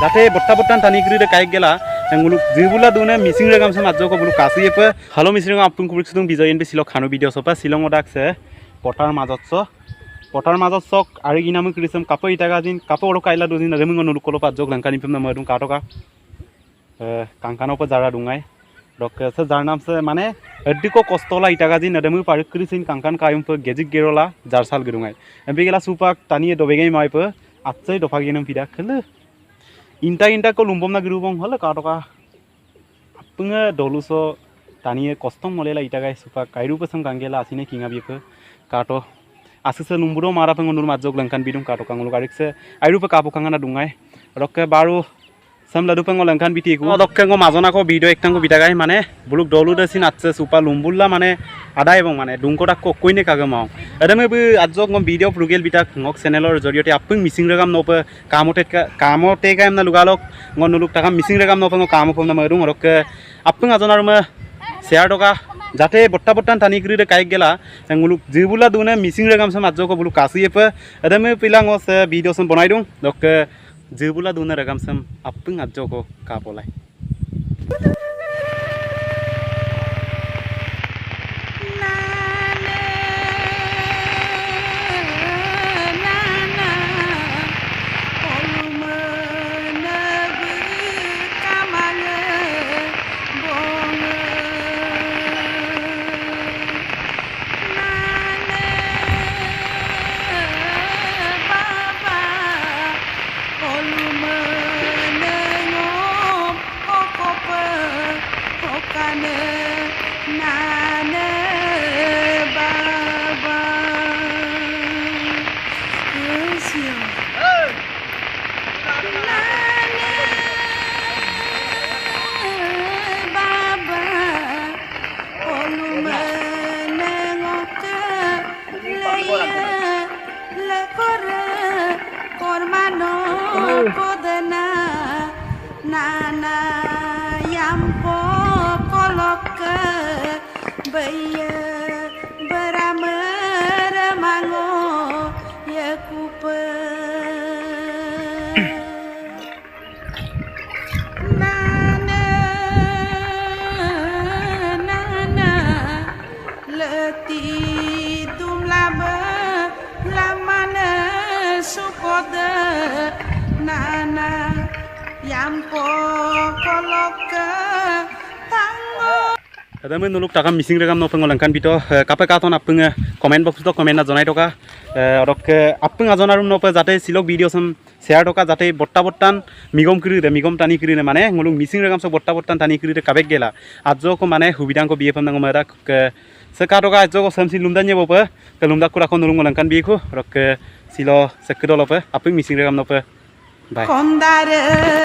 जाते बट्टा बट्टा तानी करी काई गेला nguluk jibula dune missing regam sam ajjo ko bulu kasi epe halo missing regam apun kubrik sudung Bijoy enbe silok khanu video sopa silong odakse potar majot sok ari gina mu krisam kapo itaga din kapo oro kaila dudin remu nuluk kolo pa jok langkani pemna madung katoka kangkano pa jara dungai dok se jarnam se mane adiko kostola itaga din remu par krisin kangkan kayum pe gejik gerola jarsal gedungai embe gela supak tani dobegei mai pe atsai dofa ginam pida khele inta ko lumbom na girubong hola katoka apunga doluso tani kostom molela itaga supak kairu pesam gangela asine kinga bipe kato asise lumburo mara pengundur majok langkan bidung kato kangulu karikse airu pe kapu kangana dungai rokke baru samladu pengo langkan biti ku dokke ngo majona ko video ektango bitagai mane buluk dolu desin atse supa lumbulla mane ada ebong mane dungkota ko koine kagamau adame bu ajok ngo video plugel bitak ngok channelor joriote apung missing regam nope kamote ka emna lugalok ngo nuluk taka missing regam nope ngo kamo pomna madung rokke apung ajonar ma share doka जाते बट्टा बट्टा तानी करी काई गेला nguluk jibula dune missing regam sam ajjo ko bulu kasi epe adame pilang os video sam banai dung dok jibula dune regam sam apung ajjo ko ka polai Nana yampo kolok baya beramer mango ya kupe nana leti tumlaba lamana sukoda nana yampo kolok tango adame nuluk taka missing regam no pengo langkan bito kape katon apung comment box to comment na jonai toka orok apung ajonarum no pe jate silok video sam share toka jate botta bottan migom tani kiri ne mane nguluk missing regam so botta bottan tani kiri te kabek gela ajjo ko mane hubidang ko biye pamna ngomara se ka toka ajjo ko samsi lumdan ye bope ke lumda kura ko nulung langkan bi ko orok silo sekdol ope apung missing regam no pe bye